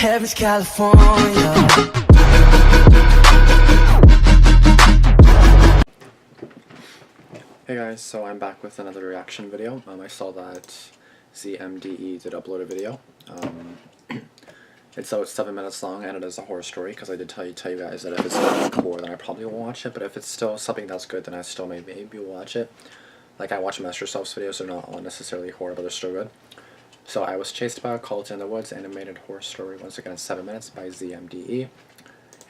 Heaven's California. Hey guys, so I'm back with another reaction video. I saw that ZMDE did upload a video. It's 7 minutes long and it is a horror story, because I did tell you guys that if it's not horror then I probably won't watch it, but if it's still something that's good then I still maybe watch it. Like, I watch Mess Yourself's videos, they're not all necessarily horror, but they're still good. So I Was Chased by a Cult in the Woods, animated horror story, once again 7 minutes by ZMDE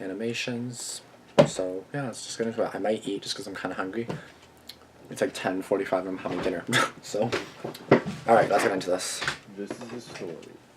Animations. So yeah, let's just get into it. I might eat just because I'm kind of hungry. It's like 10:45 and I'm having dinner. So, alright, let's get into this. This is a story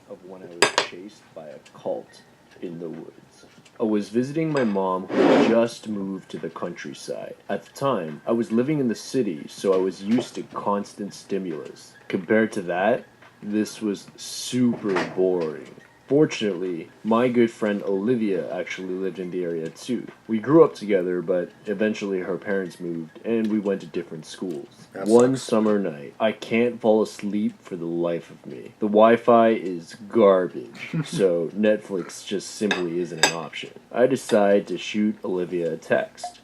of when I was chased by a cult in the woods. I was visiting my mom, who had just moved to the countryside. At the time, I was living in the city, so I was used to constant stimulus. Compared to that, this was super boring. Fortunately, my good friend Olivia actually lived in the area too. We grew up together, but eventually her parents moved and we went to different schools. One summer night, I can't fall asleep for the life of me. The Wi-Fi is garbage, so Netflix just simply isn't an option. I decide to shoot Olivia a text.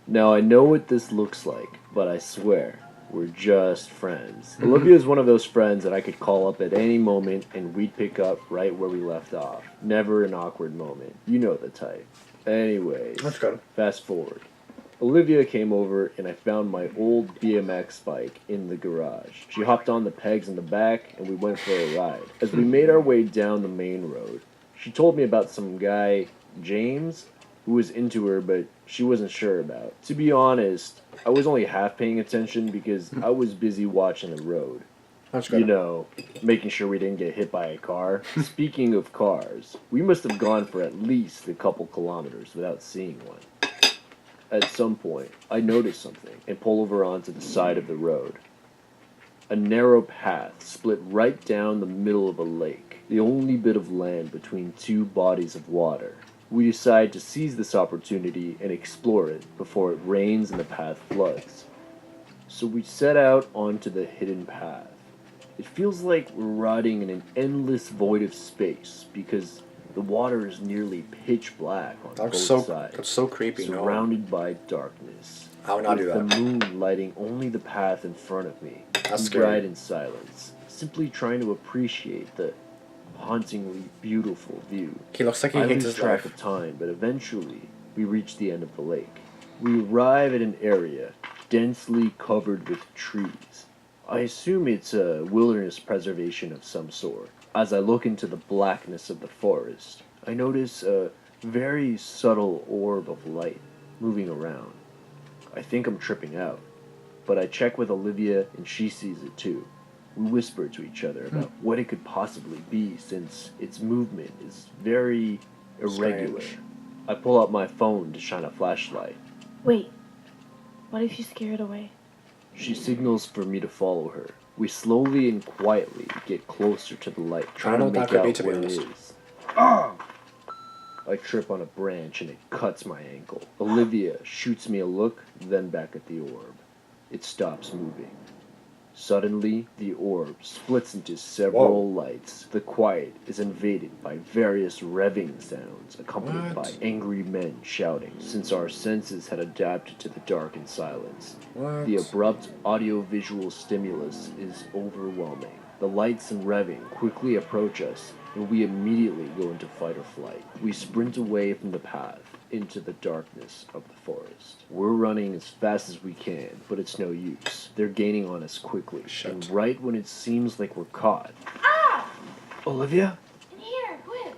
Now, I know what this looks like, but I swear, we're just friends. Olivia is one of those friends that I could call up at any moment and we'd pick up right where we left off. Never an awkward moment. You know the type. Anyways, Let's go. Fast forward. Olivia came over and I found my old BMX bike in the garage. She hopped on the pegs in the back and we went for a ride. As we made our way down the main road, she told me about some guy, James, who was into her, but she wasn't sure about. To be honest, I was only half paying attention because I was busy watching the road. You know, making sure we didn't get hit by a car. Speaking of cars, we must have gone for at least a couple kilometers without seeing one. At some point, I noticed something and pull over onto the side of the road. A narrow path split right down the middle of a lake, the only bit of land between two bodies of water. We decide to seize this opportunity and explore it before it rains and the path floods. So we set out onto the hidden path. It feels like we're riding in an endless void of space because the water is nearly pitch black on both sides. That's so creepy. Surrounded by darkness. I would not do that. With the moon lighting only the path in front of me. That's we scary. ride in silence, simply trying to appreciate the hauntingly beautiful view. He looks like he hates his track life. of time, but eventually we reach the end of the lake. We arrive at an area densely covered with trees. I assume it's a wilderness preservation of some sort. As I look into the blackness of the forest, I notice a very subtle orb of light moving around. I think I'm tripping out, but I check with Olivia and she sees it too. We whisper to each other about what it could possibly be, since its movement is very irregular. Strange. I pull out my phone to shine a flashlight. Wait, what if you scare it away? She signals for me to follow her. We slowly and quietly get closer to the light, trying to make out what it is. I trip on a branch and it cuts my ankle. Olivia shoots me a look, then back at the orb. It stops moving. Suddenly, the orb splits into several lights. The quiet is invaded by various revving sounds, accompanied by angry men shouting, since our senses had adapted to the dark and silence. The abrupt audio-visual stimulus is overwhelming. The lights and revving quickly approach us, and we immediately go into fight or flight. We sprint away from the path, into the darkness of the forest. We're running as fast as we can, but it's no use. They're gaining on us quickly, and right when it seems like we're caught... Ah! Olivia? In here, quick!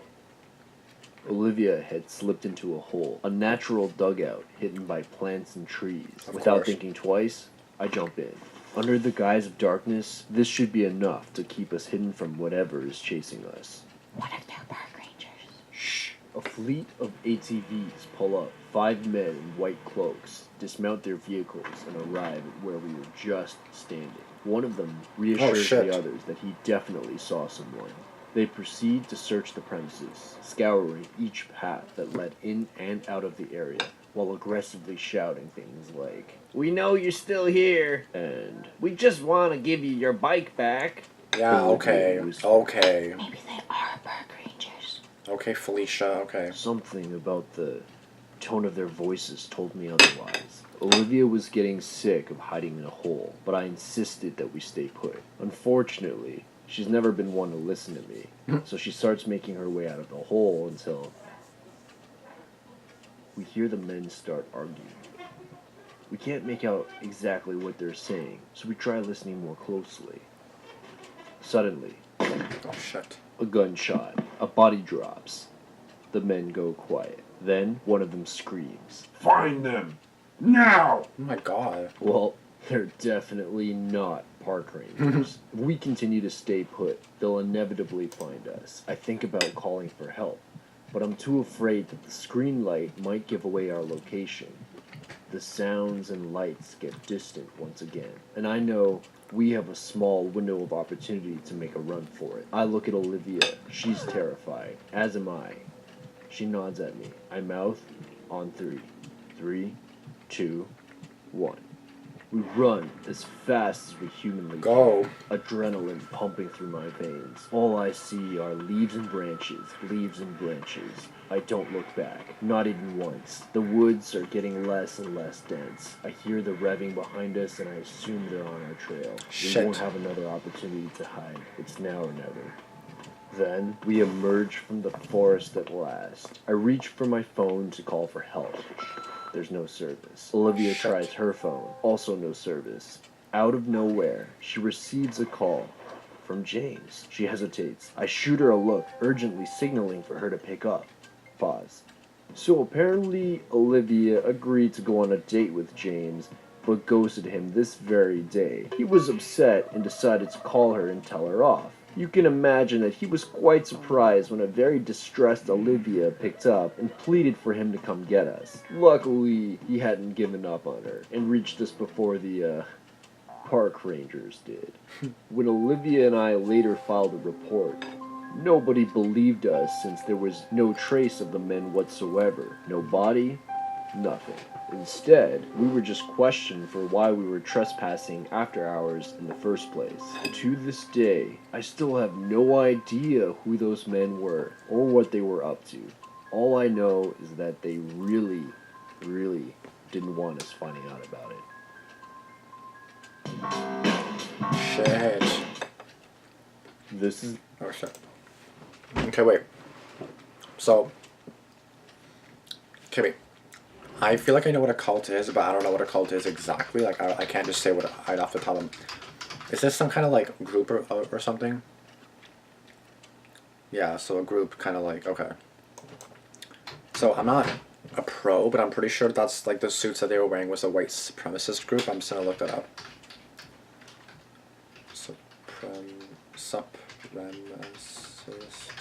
Olivia had slipped into a hole, a natural dugout hidden by plants and trees. Without thinking twice, I jump in. Under the guise of darkness, this should be enough to keep us hidden from whatever is chasing us. What if they're park rangers? Shh! A fleet of ATVs pull up. 5 men in white cloaks dismount their vehicles and arrive at where we were just standing. One of them reassures the others that he definitely saw someone. They proceed to search the premises, scouring each path that led in and out of the area, while aggressively shouting things like, "We know you're still here," and "We just want to give you your bike back." Yeah, okay. Okay. Maybe they are park rangers. Okay, Felicia, okay. Something about the tone of their voices told me otherwise. Olivia was getting sick of hiding in a hole, but I insisted that we stay put. Unfortunately, she's never been one to listen to me, so she starts making her way out of the hole until we hear the men start arguing. We can't make out exactly what they're saying, so we try listening more closely. Suddenly, Oh, shit. a gunshot, a body drops. The men go quiet. Then one of them screams. Find them! Now! Oh my god. Well, they're definitely not park rangers. If we continue to stay put, they'll inevitably find us. I think about calling for help, but I'm too afraid that the screen light might give away our location. The sounds and lights get distant once again, and I know we have a small window of opportunity to make a run for it. I look at Olivia. She's terrified, as am I. She nods at me. I mouth, "On three. 3, 2, 1. We run as fast as we humanly Go. can, adrenaline pumping through my veins. All I see are leaves and branches, leaves and branches. I don't look back, not even once. The woods are getting less and less dense. I hear the revving behind us and I assume they're on our trail. Shit. We won't have another opportunity to hide. It's now or never. Then, we emerge from the forest at last. I reach for my phone to call for help. There's no service. Olivia Shit. tries her phone. Also no service. Out of nowhere, she receives a call from James. She hesitates. I shoot her a look, urgently signaling for her to pick up. Pause. So apparently, Olivia agreed to go on a date with James, but ghosted him this very day. He was upset and decided to call her and tell her off. You can imagine that he was quite surprised when a very distressed Olivia picked up and pleaded for him to come get us. Luckily, he hadn't given up on her and reached us before the, park rangers did. When Olivia and I later filed a report, nobody believed us since there was no trace of the men whatsoever. No body, nothing. Instead, we were just questioned for why we were trespassing after hours in the first place. To this day, I still have no idea who those men were or what they were up to. All I know is that they really, really didn't want us finding out about it. Shit. This is... Oh, shit. Okay, wait. So. Okay, wait. I feel like I know what a cult is, but I don't know what a cult is exactly. Like, I can't just say what I'd off the top of. Is this some kind of, like, group or something? Yeah, so a group kind of like, okay. So I'm not a pro, but I'm pretty sure that's, like, the suits that they were wearing was a white supremacist group. I'm just gonna look that up. Supremacist.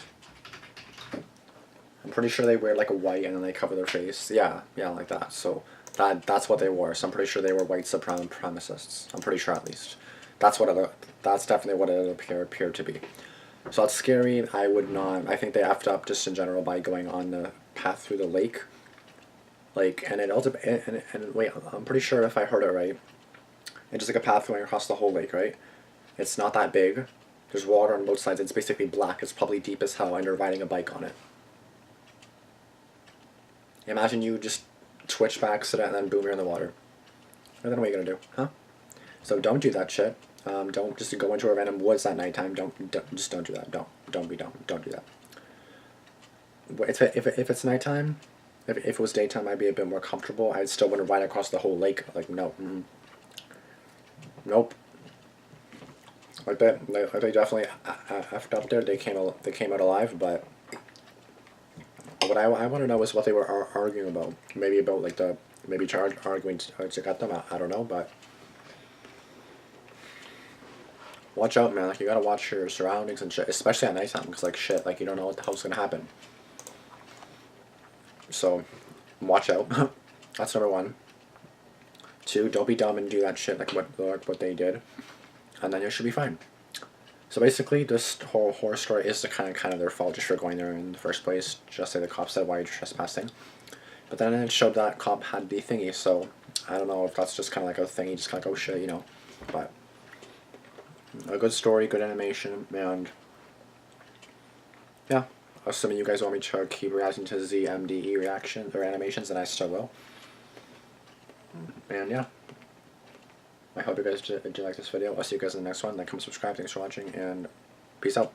I'm pretty sure they wear like a white and then they cover their face. Yeah, like that. So that's what they wore. So I'm pretty sure they were white supremacists. I'm pretty sure at least. That's definitely what it appeared to be. So that's scary. I think they effed up just in general by going on the path through the lake. Like, and it also, and wait, I'm pretty sure if I heard it right, it's just like a path going across the whole lake, right? It's not that big. There's water on both sides. It's basically black. It's probably deep as hell, and you're riding a bike on it. Imagine you just twitch by accident and then boom, you're in the water. And then what are you gonna do, huh? So don't do that shit. Don't just go into a random woods at nighttime. Just don't do that. Don't be dumb. Don't do that. If it's nighttime, if it was daytime, I'd be a bit more comfortable. I still wouldn't ride across the whole lake. Like, no. Nope. Like they definitely effed up there. They came out alive, but what I want to know is what they were arguing about. Maybe about like arguing to get them. I don't know, but watch out, man. Like, you gotta watch your surroundings and shit, especially at nighttime, because like shit, like you don't know what the hell's gonna happen. So watch out. That's number 1. 2, don't be dumb and do that shit like what they did, and then you should be fine. So basically, this whole horror story is kind of their fault just for going there in the first place. Just say the cops said, why are you trespassing? But then it showed that cop had the thingy, so I don't know if that's just kind of like a thingy, just kind of like, oh shit, you know. But a good story, good animation, and yeah. Assuming you guys want me to keep reacting to ZMDE reaction or animations, then I still will. And yeah. I hope you guys did like this video. I'll see you guys in the next one. Like, comment, subscribe. Thanks for watching, and peace out.